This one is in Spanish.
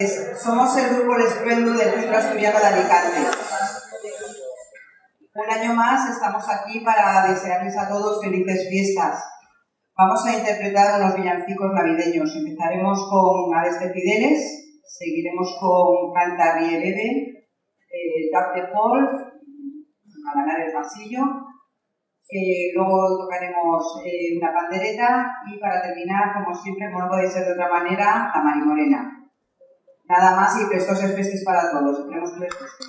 Somos el grupo El Estruendo del Centro Asturiano de Alicante. Un año más estamos aquí para desearles a todos felices fiestas. Vamos a interpretar unos villancicos navideños. Empezaremos con Ades de Fideles, seguiremos con Canta Rie Bebe, Tap de Paul, a ganar el pasillo. Luego tocaremos una pandereta y para terminar, como siempre, como no puede ser de otra manera, la Marimorena. Nada más y prestoses festes para todos. Esperemos que les guste.